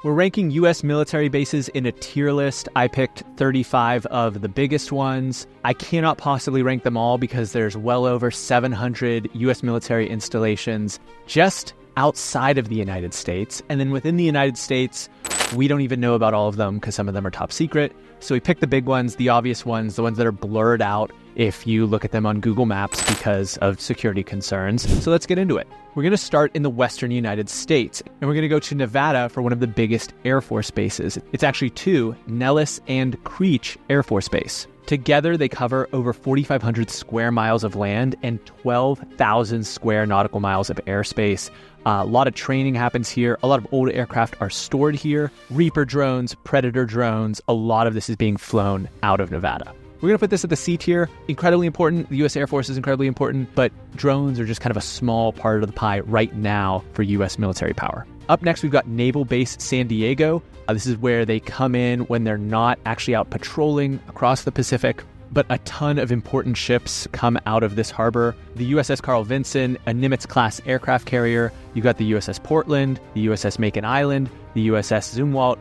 We're ranking U.S. military bases in a tier list. I picked 35 of the biggest ones. I cannot possibly rank them all because there's well over 700 U.S. military installations just outside of the United States. And then within the United States, we don't even know about all of them because some of them are top secret. So we picked the big ones, the obvious ones, the ones that are blurred out if you look at them on Google Maps because of security concerns. So let's get into it. We're going to start in the western United States, and we're going to go to Nevada for one of the biggest Air Force bases. It's actually two, Nellis and Creech Air Force Base. Together, they cover over 4,500 square miles of land and 12,000 square nautical miles of airspace. A lot of training happens here. A lot of old aircraft are stored here. Reaper drones, Predator drones, a lot of this is being flown out of Nevada. We're going to put this at the C tier. Incredibly important. The U.S. Air Force is incredibly important, but drones are just kind of a small part of the pie right now for U.S. military power. Up next, we've got Naval Base San Diego. This is where they come in when they're not actually out patrolling across the Pacific, but a ton of important ships come out of this harbor. The USS Carl Vinson, a Nimitz-class aircraft carrier. You've got the USS Portland, the USS Macon Island, the USS Zumwalt.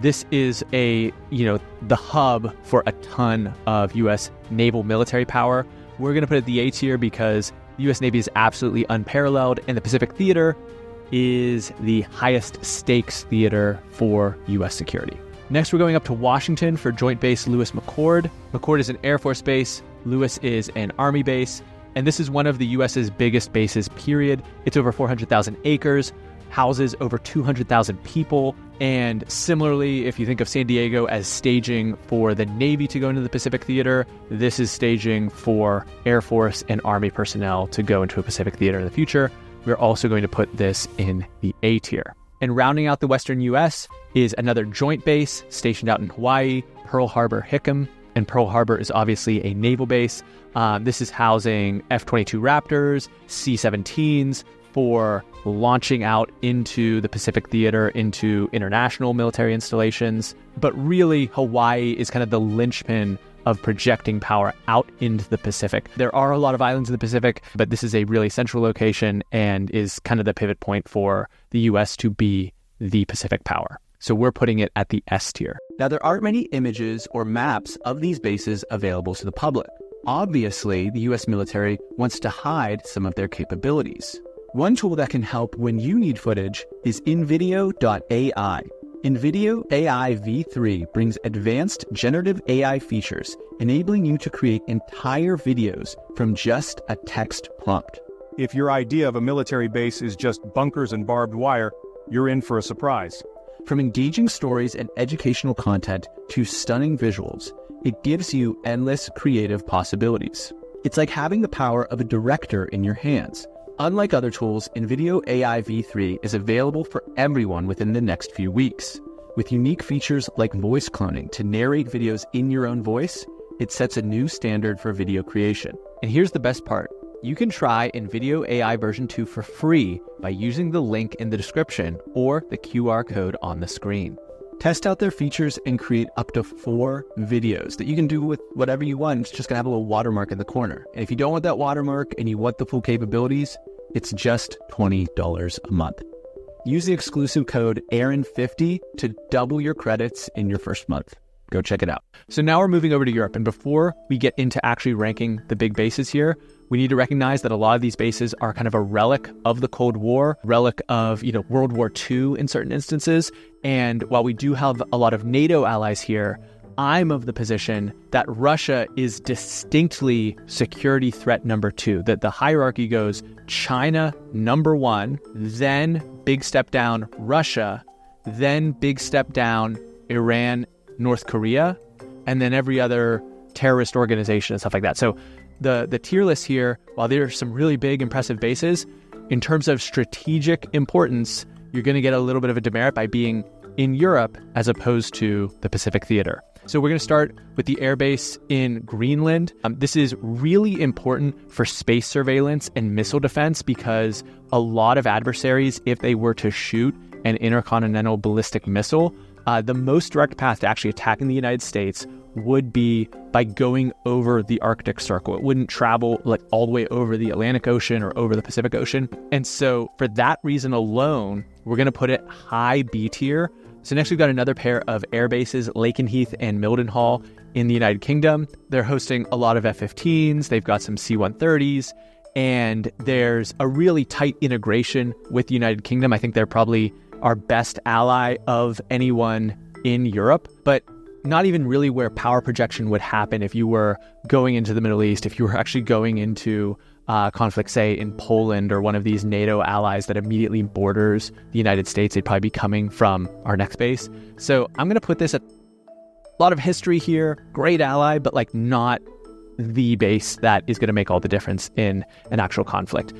This is the hub for a ton of U.S. naval military power. We're going to put it at the A tier because the U.S. Navy is absolutely unparalleled, and the Pacific Theater is the highest stakes theater for U.S. security. Next, we're going up to Washington for Joint Base Lewis McChord. McChord is an Air Force base. Lewis is an Army base. And this is one of the U.S.'s biggest bases, period. It's over 400,000 acres, houses over 200,000 people. And similarly, if you think of San Diego as staging for the Navy to go into the Pacific Theater, this is staging for Air Force and Army personnel to go into a Pacific Theater in the future. We're also going to put this in the A tier. And rounding out the Western U.S. is another joint base stationed out in Hawaii, Pearl Harbor Hickam. And Pearl Harbor is obviously a naval base. This is housing F-22 Raptors, C-17s for launching out into the Pacific Theater, into international military installations. But really, Hawaii is kind of the linchpin of projecting power out into the Pacific. There are a lot of islands in the Pacific, but this is a really central location and is kind of the pivot point for the U.S. to be the Pacific power. So we're putting it at the S tier. Now, there aren't many images or maps of these bases available to the public. Obviously, the U.S. military wants to hide some of their capabilities. One tool that can help when you need footage is InVideo.ai. InVideo AI v3 brings advanced generative AI features, enabling you to create entire videos from just a text prompt. If your idea of a military base is just bunkers and barbed wire, you're in for a surprise. From engaging stories and educational content to stunning visuals, it gives you endless creative possibilities. It's like having the power of a director in your hands. Unlike other tools, InVideo AI v3 is available for everyone within the next few weeks. With unique features like voice cloning to narrate videos in your own voice, it sets a new standard for video creation. And here's the best part. You can try InVideo AI version 2 for free by using the link in the description or the QR code on the screen. Test out their features and create up to 4 videos that you can do with whatever you want. It's just gonna have a little watermark in the corner. And if you don't want that watermark and you want the full capabilities, it's just $20 a month. Use the exclusive code Aaron50 to double your credits in your first month. Go check it out. So now we're moving over to Europe. And before we get into actually ranking the big bases here, we need to recognize that a lot of these bases are kind of a relic of the Cold War, relic of, World War II in certain instances. And while we do have a lot of NATO allies here, I'm of the position that Russia is distinctly security threat number 2, that the hierarchy goes China number 1, then big step down Russia, then big step down Iran, North Korea, and then every other terrorist organization and stuff like that. So the tier list here, while there are some really big, impressive bases, in terms of strategic importance, you're going to get a little bit of a demerit by being in Europe as opposed to the Pacific Theater. So we're going to start with the airbase in Greenland. This is really important for space surveillance and missile defense because a lot of adversaries, if they were to shoot an intercontinental ballistic missile, the most direct path to actually attacking the United States would be by going over the Arctic Circle. It wouldn't travel all the way over the Atlantic Ocean or over the Pacific Ocean. And so for that reason alone, we're going to put it high B tier So next we've got another pair of air bases, Lakenheath and Mildenhall in the United Kingdom. They're hosting a lot of F-15s. They've got some C-130s. And there's a really tight integration with the United Kingdom. I think they're probably our best ally of anyone in Europe, but not even really where power projection would happen if you were going into the Middle East, if you were actually going into conflict, say, in Poland or one of these NATO allies that immediately borders the United States. They'd probably be coming from our next base. So I'm going to put this at a lot of history here, great ally, but like not the base that is going to make all the difference in an actual conflict.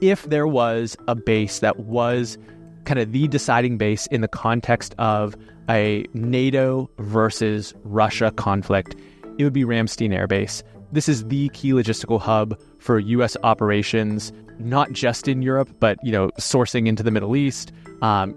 If there was a base that was kind of the deciding base in the context of a NATO versus Russia conflict, it would be Ramstein Air Base. This is the key logistical hub for U.S. operations, not just in Europe, but, sourcing into the Middle East,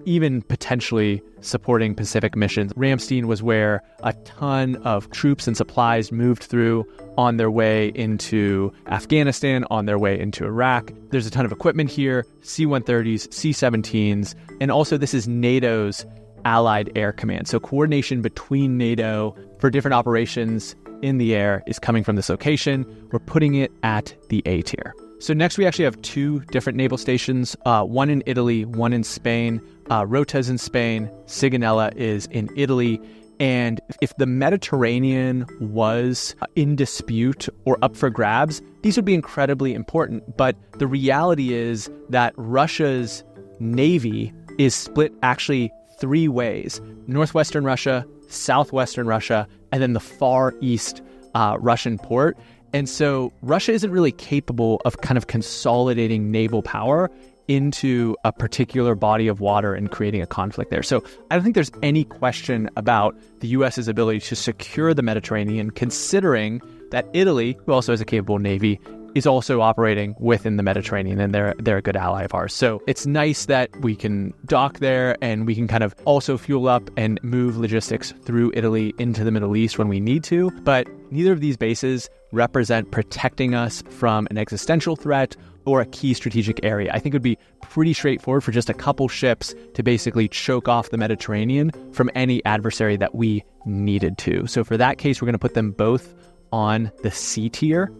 even potentially supporting Pacific missions. Ramstein was where a ton of troops and supplies moved through on their way into Afghanistan, on their way into Iraq. There's a ton of equipment here, C-130s, C-17s, and also this is NATO's Allied Air Command. So coordination between NATO for different operations in the air is coming from this location. We're putting it at the A tier. So next we actually have two different naval stations, one in Italy, one in Spain. Rota's in Spain, Sigonella is in Italy. And if the Mediterranean was in dispute or up for grabs, these would be incredibly important. But the reality is that Russia's navy is split actually three ways: northwestern Russia, southwestern Russia, and then the far east Russian port. And so Russia isn't really capable of kind of consolidating naval power into a particular body of water and creating a conflict there. So I don't think there's any question about the U.S.'s ability to secure the Mediterranean, considering that Italy, who also has a capable navy, is also operating within the Mediterranean, and they're a good ally of ours. So it's nice that we can dock there and we can kind of also fuel up and move logistics through Italy into the Middle East when we need to. But neither of these bases represent protecting us from an existential threat or a key strategic area. I think it would be pretty straightforward for just a couple ships to basically choke off the Mediterranean from any adversary that we needed to. So for that case, we're going to put them both on the C tier.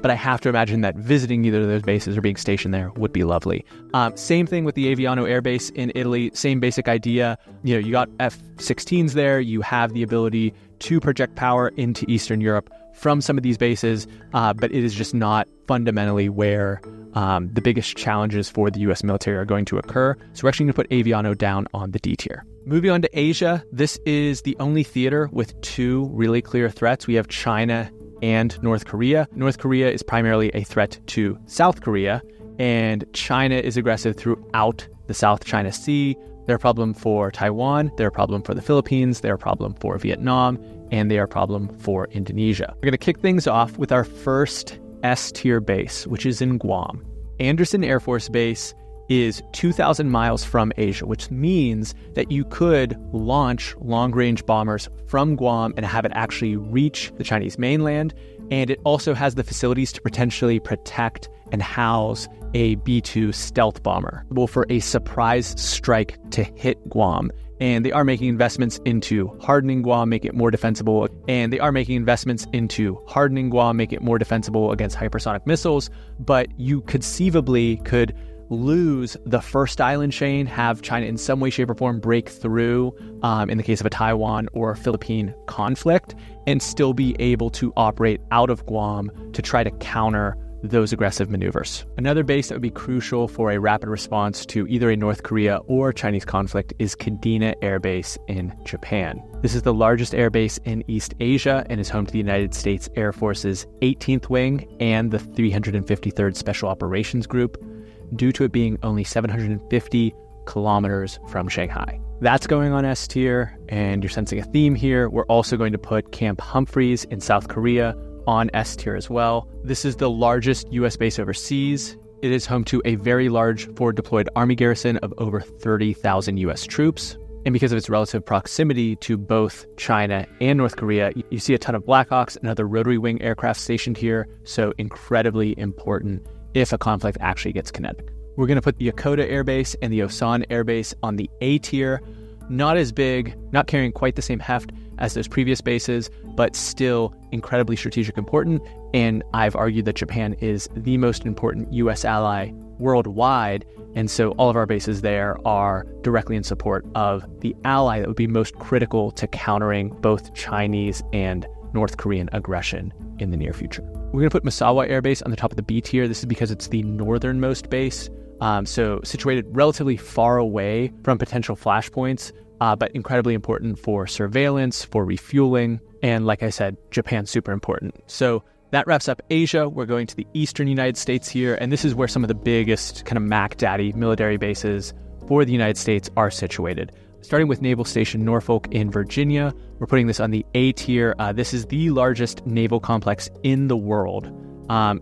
But I have to imagine that visiting either of those bases or being stationed there would be lovely. Same thing with the Aviano Air Base in Italy. Same basic idea. You got F-16s there. You have the ability to project power into Eastern Europe from some of these bases, but it is just not fundamentally where the biggest challenges for the U.S. military are going to occur. So we're actually going to put Aviano down on the D tier. Moving on to Asia, this is the only theater with two really clear threats. We have China and North Korea. North Korea is primarily a threat to South Korea, and China is aggressive throughout the South China Sea. They're a problem for Taiwan, they're a problem for the Philippines, they're a problem for Vietnam, and they are a problem for Indonesia. We're going to kick things off with our first S-tier base, which is in Guam. Andersen Air Force Base is 2,000 miles from Asia, which means that you could launch long-range bombers from Guam and have it actually reach the Chinese mainland. And it also has the facilities to potentially protect and house a B-2 stealth bomber, well, for a surprise strike to hit Guam. And they are making investments into hardening Guam, make it more defensible. And they are making investments into hardening Guam, make it more defensible against hypersonic missiles. But you conceivably could lose the first island chain, have China in some way, shape, or form break through in the case of a Taiwan or Philippine conflict, and still be able to operate out of Guam to try to counter those aggressive maneuvers. Another base that would be crucial for a rapid response to either a North Korea or Chinese conflict is Kadena Air Base in Japan. This is the largest air base in East Asia and is home to the United States Air Force's 18th Wing and the 353rd Special Operations Group, due to it being only 750 kilometers from Shanghai. That's going on S tier, and you're sensing a theme here. We're also going to put Camp Humphreys in South Korea on S tier as well. This is the largest U.S. base overseas. It is home to a very large forward deployed Army garrison of over 30,000 U.S. troops. And because of its relative proximity to both China and North Korea, you see a ton of Blackhawks and other rotary wing aircraft stationed here, so incredibly important if a conflict actually gets kinetic. We're going to put the Yokota Air Base and the Osan Air Base on the A tier. not as big, not carrying quite the same heft as those previous bases, but still incredibly strategic important. And I've argued that Japan is the most important U.S. ally worldwide. And so all of our bases there are directly in support of the ally that would be most critical to countering both Chinese and North Korean aggression in the near future. We're going to put Misawa Air Base on the top of the B tier. This is because it's the northernmost base, so situated relatively far away from potential flashpoints, but incredibly important for surveillance, for refueling, and like I said, Japan's super important. So that wraps up Asia. We're going to the eastern United States here, and this is where some of the biggest kind of Mac Daddy military bases for the United States are situated. Starting with Naval Station Norfolk in Virginia, we're putting this on the A tier. This is the largest naval complex in the world.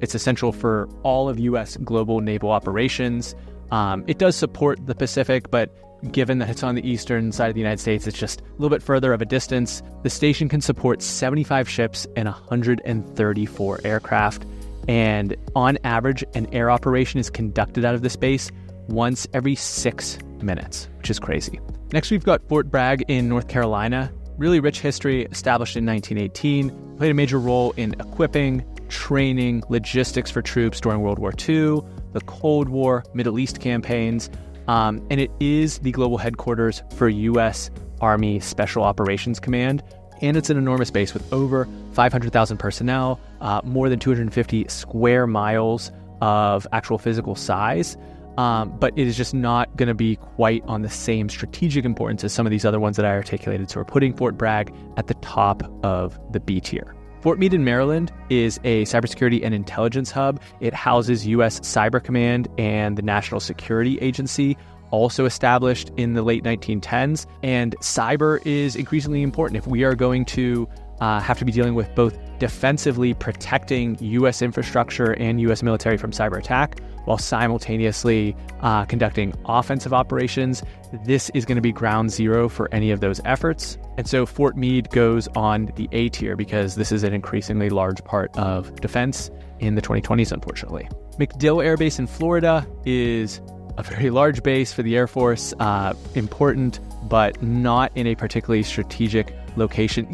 It's essential for all of U.S. global naval operations. It does support the Pacific, but given that it's on the eastern side of the United States, it's just a little bit further of a distance. The station can support 75 ships and 134 aircraft. And on average, an air operation is conducted out of this base once every 6 minutes, which is crazy. Next, we've got Fort Bragg in North Carolina. Really rich history, established in 1918, played a major role in equipping, training, logistics for troops during World War II, the Cold War, Middle East campaigns, and it is the global headquarters for U.S. Army Special Operations Command, and it's an enormous base with over 500,000 personnel, more than 250 square miles of actual physical size. But it is just not going to be quite on the same strategic importance as some of these other ones that I articulated. So we're putting Fort Bragg at the top of the B tier. Fort Meade in Maryland is a cybersecurity and intelligence hub. It houses U.S. Cyber Command and the National Security Agency, also established in the late 1910s. And cyber is increasingly important if we are going to have to be dealing with both defensively protecting U.S. infrastructure and U.S. military from cyber attack, while simultaneously conducting offensive operations. This is going to be ground zero for any of those efforts. And so Fort Meade goes on the A tier because this is an increasingly large part of defense in the 2020s, unfortunately. MacDill Air Base in Florida is a very large base for the Air Force, important, but not in a particularly strategic location.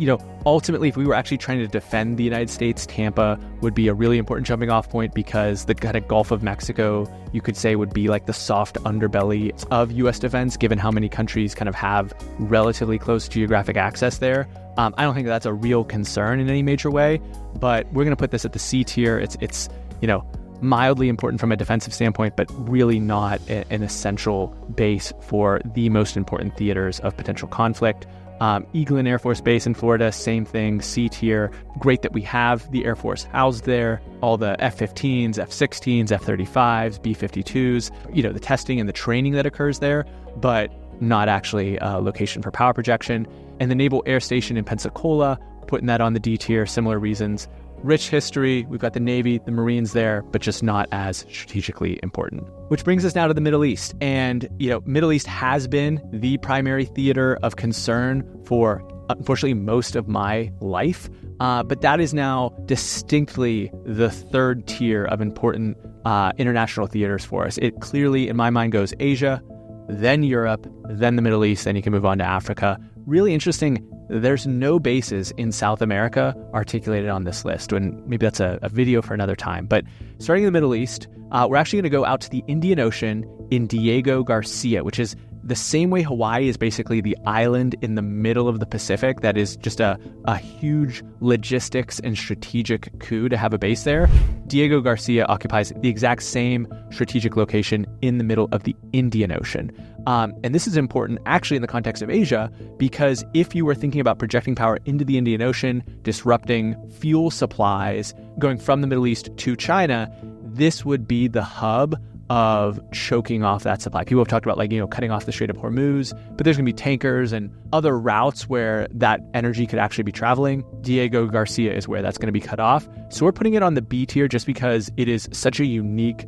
Ultimately, if we were actually trying to defend the United States, Tampa would be a really important jumping off point because the kind of Gulf of Mexico, you could say, would be like the soft underbelly of U.S. defense, given how many countries kind of have relatively close geographic access there. I don't think that's a real concern in any major way, but we're going to put this at the C tier. It's mildly important from a defensive standpoint, but really not an essential base for the most important theaters of potential conflict. Eglin Air Force Base in Florida, same thing, C tier. Great that we have the Air Force housed there, all the F-15s, F-16s, F-35s, B-52s, the testing and the training that occurs there, but not actually a location for power projection. And the Naval Air Station in Pensacola, putting that on the D tier, similar reasons. Rich history, we've got the Navy, the Marines there, but just not as strategically important. Which brings us now to the Middle East. And, Middle East has been the primary theater of concern for, unfortunately, most of my life. But that is now distinctly the third tier of important international theaters for us. It clearly, in my mind, goes Asia, then Europe, then the Middle East, then you can move on to Africa. Really interesting. There's no bases in South America articulated on this list, and maybe that's a video for another time. But starting in the Middle East, we're actually going to go out to the Indian Ocean in Diego Garcia, which is the same way Hawaii is basically the island in the middle of the Pacific. That is just a huge logistics and strategic coup to have a base there. Diego Garcia occupies the exact same strategic location in the middle of the Indian Ocean. And this is important actually in the context of Asia, because if you were thinking about projecting power into the Indian Ocean, disrupting fuel supplies, going from the Middle East to China, this would be the hub of choking off that supply. People have talked about cutting off the Strait of Hormuz, but there's going to be tankers and other routes where that energy could actually be traveling. Diego Garcia is where that's going to be cut off. So we're putting it on the B tier just because it is such a unique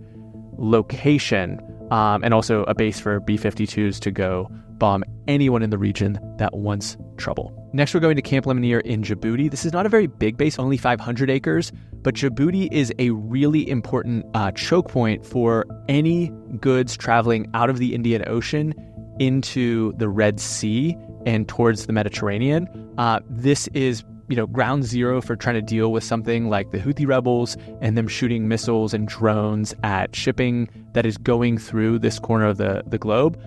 location, and also a base for B-52s to go bomb anyone in the region that wants trouble. Next, we're going to Camp Lemonnier in Djibouti. This is not a very big base, only 500 acres, but Djibouti is a really important choke point for any goods traveling out of the Indian Ocean into the Red Sea and towards the Mediterranean. This is ground zero for trying to deal with something like the Houthi rebels and them shooting missiles and drones at shipping that is going through this corner of the globe.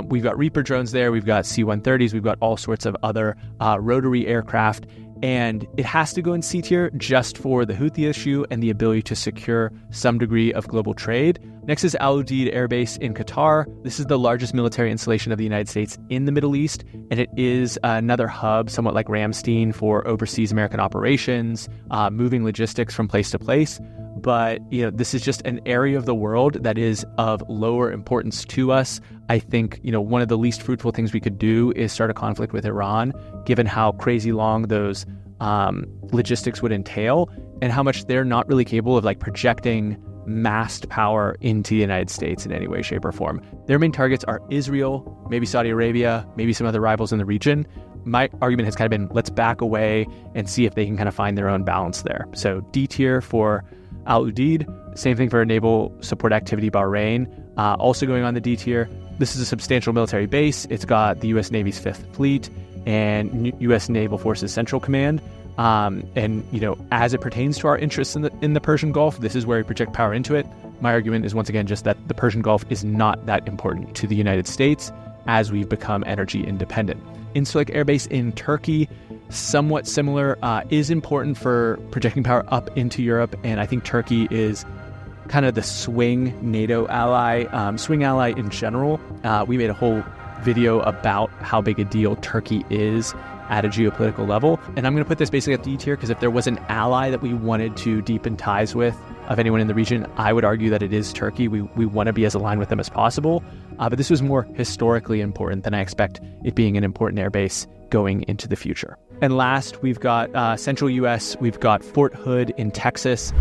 We've got Reaper drones there. We've got C-130s. We've got all sorts of other rotary aircraft. And it has to go in C tier just for the Houthi issue and the ability to secure some degree of global trade. Next is Al-Udeid Air Base in Qatar. This is the largest military installation of the United States in the Middle East, and it is another hub, somewhat like Ramstein, for overseas American operations, moving logistics from place to place. But this is just an area of the world that is of lower importance to us. I think one of the least fruitful things we could do is start a conflict with Iran, given how crazy long those logistics would entail and how much they're not really capable of projecting massed power into the United States in any way, shape, or form. Their main targets are Israel, maybe Saudi Arabia, maybe some other rivals in the region. My argument has kind of been, let's back away and see if they can kind of find their own balance there. So D tier for Al-Udeid, same thing for naval support activity Bahrain, also going on the D tier. This is a substantial military base. It's got the U.S. Navy's 5th Fleet and U.S. Naval Forces Central Command. As it pertains to our interests in the Persian Gulf, this is where we project power into it. My argument is once again just that the Persian Gulf is not that important to the United States as we've become energy independent. Incirlik Air Base in Turkey, somewhat similar, is important for projecting power up into Europe, and I think Turkey is kind of the swing NATO ally, swing ally in general. We made a whole video about how big a deal Turkey is at a geopolitical level, and I'm going to put this basically at D tier because if there was an ally that we wanted to deepen ties with of anyone in the region, I would argue that it is Turkey. We want to be as aligned with them as possible, but this was more historically important than I expect it being an important airbase going into the future. And last, we've got central U.S. We've got Fort Hood in Texas.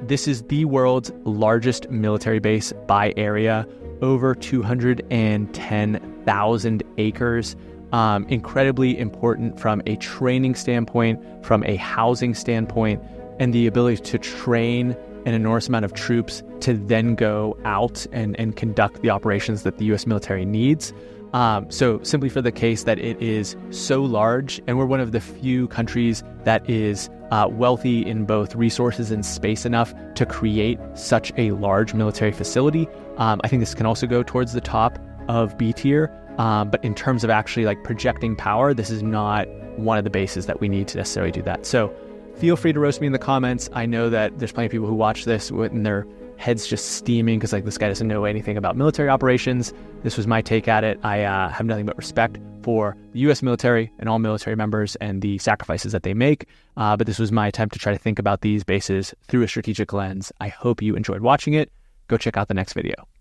This is the world's largest military base by area, over 210,000 acres. Incredibly important from a training standpoint, from a housing standpoint, and the ability to train an enormous amount of troops to then go out and conduct the operations that the U.S. military needs. So simply for the case that it is so large, and we're one of the few countries that is wealthy in both resources and space enough to create such a large military facility. I think this can also go towards the top of B tier. But in terms of actually projecting power, this is not one of the bases that we need to necessarily do that. So feel free to roast me in the comments. I know that there's plenty of people who watch this and their heads just steaming because this guy doesn't know anything about military operations. This was my take at it. I have nothing but respect for the U.S. military and all military members and the sacrifices that they make. But this was my attempt to try to think about these bases through a strategic lens. I hope you enjoyed watching it. Go check out the next video.